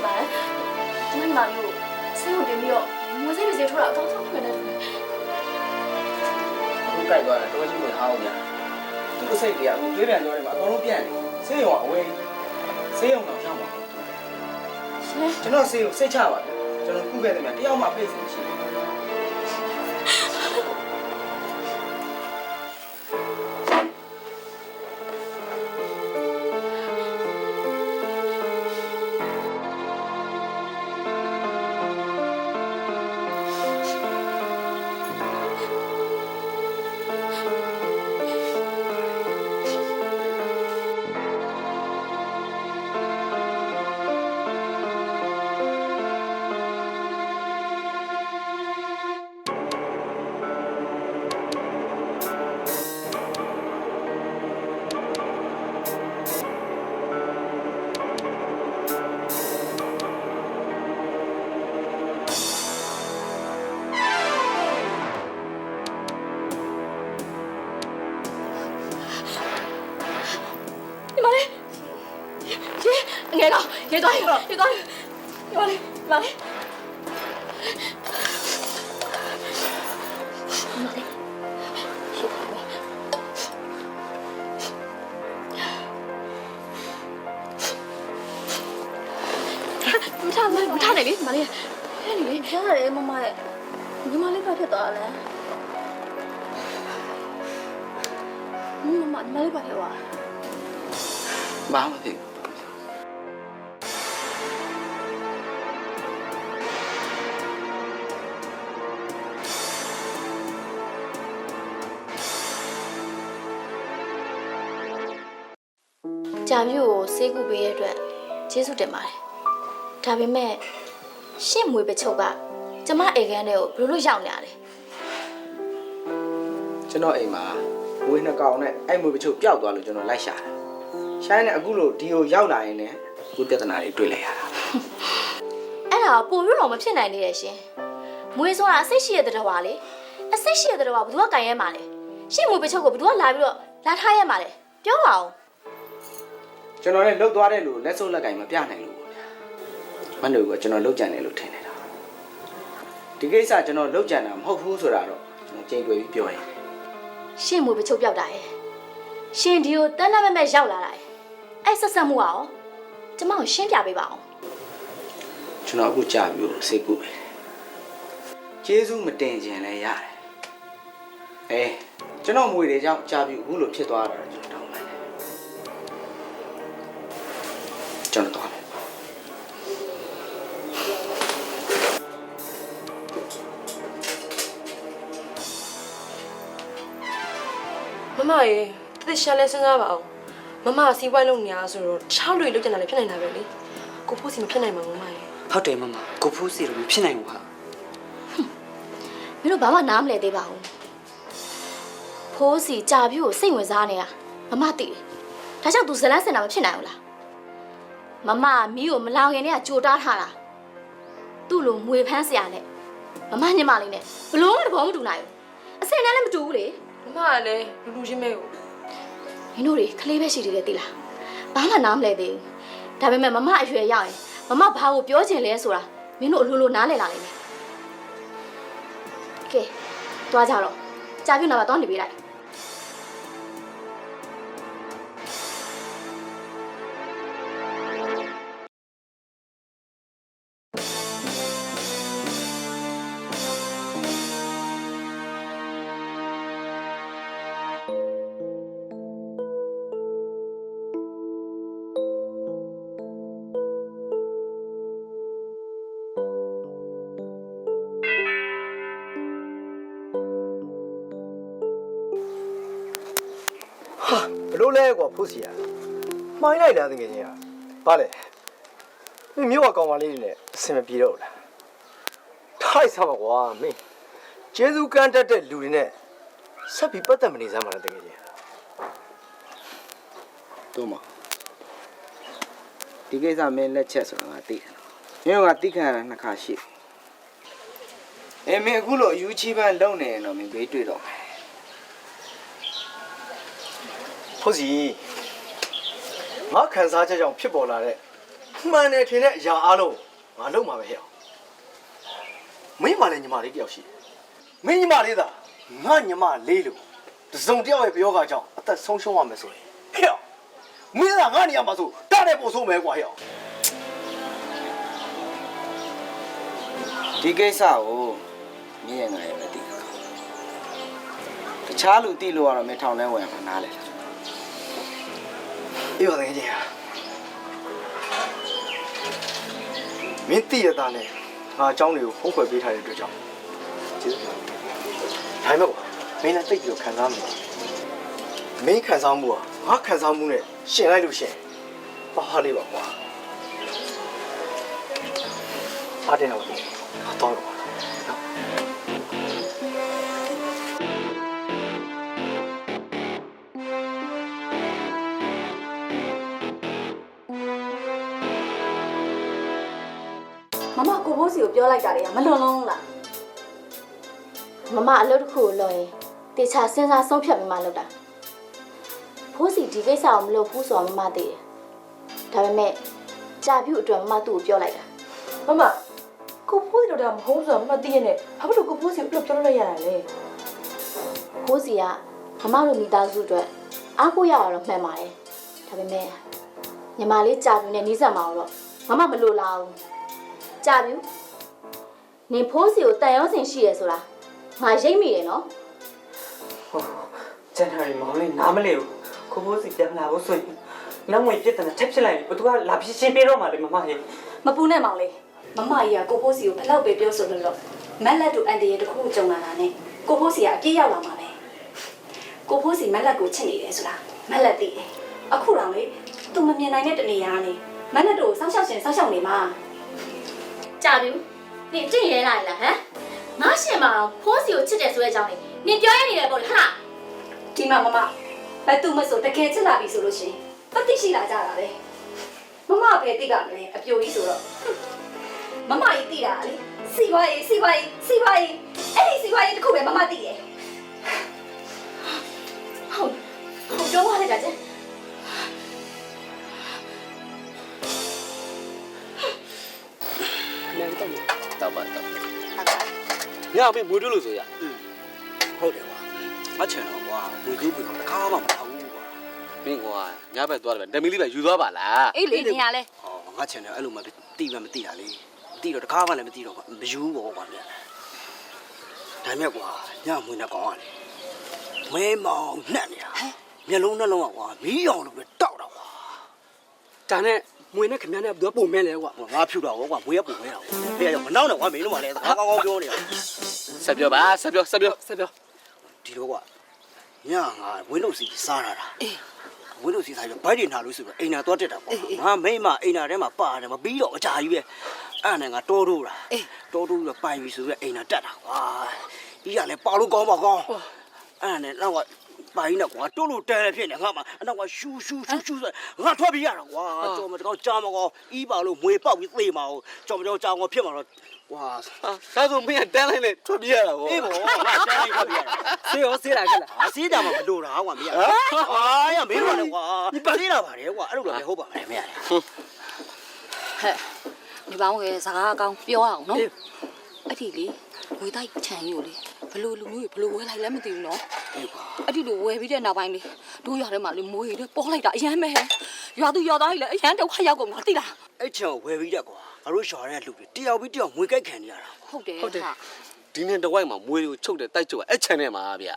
မှာကျမညီမလေးကိုဆေးရုံတင်ပြီးတော့ငွေစိတ်တွေထိုးတာအကောင်းဆုံးဖြစ်နေတယ် အခုကြိုက်သွားတယ်တော်ကြီးဝင်ထားအောင်ညာသူ့စိတ်တွေကအခုတွေးပြန်ပြောတယ်မှာအကုန်လုံးပြန့်နေဆေးရုံကအဝေးဆေးရုံတော့ရောက်မှာကျွန်တော်ဆေးရုံစိတ်ချပါဗျကျွန်တော်ခုခဲ့တယ်များတယောက်မှဖိတ်စီရှိတယ် ငယ်တော့ရေသွားရေသွားညီမလေးမလေးမထားနဲ့လေမလေးဟဲ့လေဖျားတယ်မမရဲ့ညီမလေးဘာဖြစ်သွားလဲညီမလေးဘာဖြစ်သွားဘာမှမဖြစ်ကြာပြို့ကိုဆေးကုပေးရတဲ့အတွက်ကျေးဇူးတင်ပါတယ်ဒါပေမဲ့ရှင့်မွေပချုပ်ကကျမအိမ်ခန်းထဲကိုဘယ်လိုရောက်နေရလဲကျွန်တော်အိမ်မှာဝေးနှစ်ကောင်နဲ့အဲ့မွေပချုပ်ပျောက်သွားလို့ကျွန်တော်လိုက်ရှာတယ်ရှာနေအခုလို့ဒီကိုရောက်လာရင်လည်းခုပြဿနာတွေတွေ့လိုက်ရတာအဲ့ဒါပို့ပြီးတော့မဖြစ်နိုင်သေးရဲ့ရှင်မွေဆိုတာအစိတ်ရှိရတဲ့တော်ပါလေအစိတ်ရှိရတဲ့တော်ကဘယ်သူကကန်ရဲမှာလဲရှင့်မွေပချုပ်ကိုဘယ်သူကလာပြီးတော့လာထားရဲမှာလဲပြောပါဦးကျွန်တော်လည်းလှုပ်သွားတဲ့လူလက်စုပ်လက်ကင်မပြနိုင်လို့ပေါ့ဗျာမနှုတ်ကကျွန်တော်လှုပ်ကြံတယ်လို့ထင်နေတာဒီကိစ္စကျွန်တော်လှုပ်ကြံတာမဟုတ်ဘူးဆိုတာတော့ကျွန်တော်ကြိမ်တွေ့ပြီးပြောရင်ရှင့်မွေပချုပ်ပြောက်တာရဲ့ရှင်ဒီကိုတန်းတန်းမဲ့ရောက်လာတာရဲ့အဲ့ဆက်ဆက်မှုကရောကျမကိုရှင်းပြပေးပါအောင်ကျွန်တော်အခုကြာပြီစိတ်ကူပဲကျေးဇူးမတင်ခြင်းလည်းရတယ်ကျွန်တော်မွေတွေကြောင့်ကြာပြီအခုလိုဖြစ်သွားတာကျွန်တော်တောင်းလိုက်တယ်ကျွန်တော်တော့မမရေတတိရှာလဲစဉ်းစားပါအောင်မမစီးပွားလုပ်နေရဆိုတော့ချောက်တွေလုပ်ကြတာလည်းဖြစ်နိုင်တာပဲလေကိုဖို့စီမဖြစ်နိုင်မှာမမရေဟုတ်တယ်မမကိုဖိုးစီတော့မဖြစ်နိုင်ဘူးဟာမင်းတို့ဘာမှနားမလဲသေးပါဘူးဖိုးစီကြာပြို့ကိုစိတ်ဝင်စားနေတာမမသိတယ်ဒါကြောင့် तू ဇလန်းစင်တာမဖြစ်နိုင်ဘူးလားမမမီးကိုမလောင်ခင်တည်းကကြိုတားထားတာသူ့လိုငွေဖမ်းစရာနဲ့မမညမလေးနဲ့ဘလို့မှတဘောမတူနိုင်ဘူးအစင်နဲ့လည်းမတူဘူးလေမမကလည်းလူချင်းမဲကိုမင်းတို့တွေကလေးပဲရှိသေးတယ်သိလားဘာမှနားမလဲသေးဘူးဒါပေမဲ့မမအရွယ်ရောက်ရင်မမဘာကိုပြောချင်လဲဆိုတာမင်းတို့အလိုလိုနားလည်လာလိမ့်မယ်ကဲသွားကြတော့ကြာပြို့နာပါသွားနေပေးလိုက်ဘလို့လဲကွာဖို့စီရမှိုင်းလိုက်လားတကယ်ကြီးอ่ะဘာလဲမင်းမျိုးကကောင်မလေးတွေနဲ့အစင်မပြေတော့လားထိုက်စားပါကွာမင်းကျေးဇူးကမ်းတတ်တဲ့လူတွေနဲ့ဆက်ပြီးပတ်သက်မနေစမ်းပါလားတကယ်ကြီးတို့မဒီကိစ္စမင်းလက်ချက်ဆိုတာငါသိတယ်မင်းကတိခံရတာနှစ်ခါရှိမင်းအခုလိုအယူချီးပန်းလုံနေရင်တော့မင်းဘေးတွေ့တော့မယ်ဖို့စီငါခံစားချက်ကြောင့်ဖြစ်ပေါ်လာတဲ့ မှန်တယ်ထင်တဲ့အရာအားလုံးငါလုပ်မှာပဲဟဲ့မင်းမလည်းညီမလေးတယောက်ရှိတယ်မင်းညီမလေးသာငါညီမလေးလို့တစုံတယောက်ရဲ့ပြောကကြောင့်အသက်ဆုံးရှုံးရမယ်ဆိုရင်ဟဲ့မင်းသာငါနေရာမှာဆိုတားတဲ့ပုံဆုံးမယ်ကွာဟဲ့ဒီကိစ္စကိုမင်းရဲ့ငါရဲ့ပဲသိတာတခြားလူသိလို့ကတော့မင်းထောင်ထဲဝင်မှာနားလေအေးပါတကယ်ကြီးမင်းသိရတာနဲ့ငါအကြောင်းတွေကိုဖုံးကွယ်ပေးထားတဲ့အတွက်ကြောင့်ကျေးဇူးတင်ဒါပေမဲ့ကွာမင်းလည်းသိပြီးတော့ခံစားမှာမင်းခံစားမှုကငါခံစားမှုနဲ့ရှင်လိုက်လို့ရှင်ပါဟာလေးပါကွာအားတင်တော့တော့တော့မမကိုဖိုးစီကိုပြောလိုက်တာလေမလွန်လုံးလားမမအလုပ်တစ်ခုကိုလုပ်ရင်တေချာစဉ်းစားဆုံးဖြတ်ပြီးမှလုပ်တာဖိုးစီဒီကိစ္စကိုမလုပ်ဘူးဆိုတော့မမသိတယ်ဒါပေမဲ့ကြာပြူအတွက်မမသူ့ကိုပြောလိုက်တာ မမကိုဖိုးစီတို့ကမဟုတ်ဆိုတော့မသိရနဲ့ဘာဖြစ်လို့ကိုဖိုးစီကိုပြောလို့ရတာလဲ ဖိုးစီကမမတို့မိသားစုအတွက်အားကိုးရတာတော့မှန်ပါတယ်ဒါပေမဲ့ညီမလေးကြာပြူနဲ့နီးစပ်မှာတော့မမမလိုလားဘူးကြာပြူနင်ဖိုးစီကိုတန်ရုံးစင်ရှိရဆိုတာငါရိပ်မိတယ်နော် ဟုတ်ကျန်တာရီမောင်လေးနားမလဲဘူးကိုဖိုးစီပြန်လာဖို့ဆိုရင်နောက်ဝင်ပြစ်တယ်ထက်ဖြစ်လိုက်ဘသူကလာဖြစ်ရှင်းပေးတော့မှလေမမဟေး မပူနဲ့မောင်လေးမမကြီးကကိုဖိုးစီကိုဘလောက်ပဲပြောဆိုလို့မက်လက်တို့အန်တီရဲ့တခုကြုံလာတာနဲ့ကိုဖိုးစီကအပြည့်ရောက်လာမှာပဲကိုဖိုးစီမက်လက်ကိုချစ်နေတယ်ဆိုတာမက်လက်သိတယ်အခုတော့လေသူမမြင်နိုင်တဲ့တနေရာကနေမက်လက်တို့စောက်ရှောက်ရှင်စောက်ရှောက်နေမှာကြာပြီနင်ကြည့်ရဲလာလားဟမ်ငါရှင်မအောင်ဖိုးစီကိုချစ်တယ်ဆိုတဲ့အကြောင်းလေးနင်ပြောရနေတယ်ပေါ့လေဟာဒီမှာမမဘယ်သူမဆိုတကယ်ချစ်လာပြီဆိုလို့ရှင်တတိရှိလာကြတာလေမမပဲသိကမလဲအပြိုကြီးဆိုတော့မမကြီးသိတာလေစီပွားရေးအဲ့ဒီစီပွားရေးတစ်ခုပဲမမသိတယ်ဟုတ်တော့ရတာကျတော့ပါ ညမင်းမွေးတို့လို့ဆိုရ ဟုတ်တယ်ကွာမချင်တော့ကွာဝေကျူးပြီးတော့တခါမှမထားဘူးကွာ မင်းကွာညဘက်သွားတယ်ဓမီလေးပဲယူသွားပါလား အေးလေနေရလဲ ဟောငါချင်တယ်အဲ့လိုမှတိမှမတိတာလေတိတော့တခါမှလည်းမတိတော့ကွာမယူဘောကွာမြန်ဒါမဲ့ကွာညမွေးနေကောင်းရလေမဲမောင်နှက်နေတာမျက်လုံးနှလုံးကွာမီးအောင်လို့ပဲတောက်တော့ကွာ ဒါနဲ့မွေနဲ့ခင်ဗျားနဲ့ဘသူကပုံမဲလဲကွာ ငါဖြူတော့ကွာမွေးရပုံမဲတာဖေးရမနောက်တော့ကွာမင်းတို့ကလည်းကောင်းကောင်းပြောနေတာ ဆက်ပြောပါဆက်ပြော ဒီတော့ကွာညငါဝင်းတို့စီစားတာဝင်းတို့စီစားပြီးဘိုက်တွေနာလို့ဆိုတော့အိမ်နာသွားတက်တာကွာငါမိမအိမ်နာထဲမှာပါတယ်မပြီးတော့အကြာကြီးပဲအဲ့နဲ့ငါတိုးတိုးတာတိုးတိုးပြီးပိုင်ပြီဆိုပြီးအိမ်နာတက်တာကွာပြီးရလဲပါလို့ကောင်းပါကောင်းအဲ့နဲ့တော့ပိုင်နဲ့ကွာတိုးလို့တဲတယ်ဖြစ်နေငါမှအနောက်ကရှူဆိုငါထွက်ပြီးရတာကွာကြော်မတကောင်းကြားမကောင်းအီးပါလို့မွေပေါက်ပြီးသေမှာကိုကြော်မကြောင်ကြောင်ကိုဖြစ်မှာတော့ဝါ ဒါဆိုမင်းတန်းလိုက်နဲ့ထွက်ပြေးရတာဗော အေးဘောငါတန်းပြီးထွက်ပြီးရတာ ဆေးရောဆေးလာကြလား အစည်းတာမှမလို့တာကွာမရအာရမင်းပါလေကွာဒီပါသေးတာပါတယ်ကွာအဲ့လိုတော့ပဲဟုတ်ပါမယ်မရ ဟဲ့ဒီပေါင်းကစကားအကောင်ပြောအောင်နော်အဲ့ဒီလေဝေတိုက်ချန်ကြီးကိုလေဘလို့လူမျိုးကြီးဘလို့ဝဲလိုက်လဲမသိဘူးနော်အဲ့ဒီလိုဝဲပြီးတဲ့နောက်ပိုင်းလေတို့ရွာထဲမှာလေမိုးရီလေပေါ်လိုက်တာအရန်ပဲရွာသူရွာသားကြီးလေအရန်ဒုက္ခရောက်ကုန်တာသိလား အဲ့ချောဝယ်ပြီးတက်ကွာငါတို့ရှာတဲ့လူတွေတယောက်ပြီးတယောက်ငွေကြိုက်ခံနေရတာ ဟုတ်တယ်ဟာ ဒီနေ့တစ်ဝိုက်မှာမွေးကိုချုပ်တယ်တိုက်ချုပ်အဲ့ချန်ထဲမှာဗျ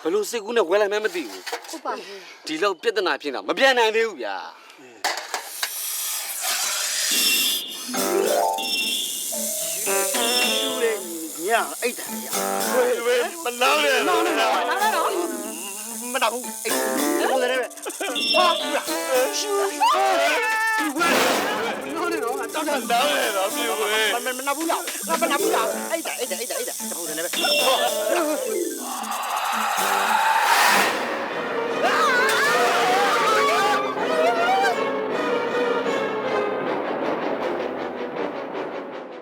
ဘလို့စစ်ကူးနဲ့ဝဲလိုက်မှမသိဘူး ဟုတ်ပါဟဲ့ ဒီလောက်ပြဿနာဖြစ်တာမပြန်နိုင်သေးဘူးဗျာ ညအိတ်တယ်ရ မလောင်းနဲ့ မနာဘူးအိတ်ဟိုလည်းဟာရှူနော်နေတော့တောက်တာလောင်းနေတော့ပြေဝဲမနာဘူးလားမနာဘူးလားအိတ်တယ်ဟိုလည်းပဲ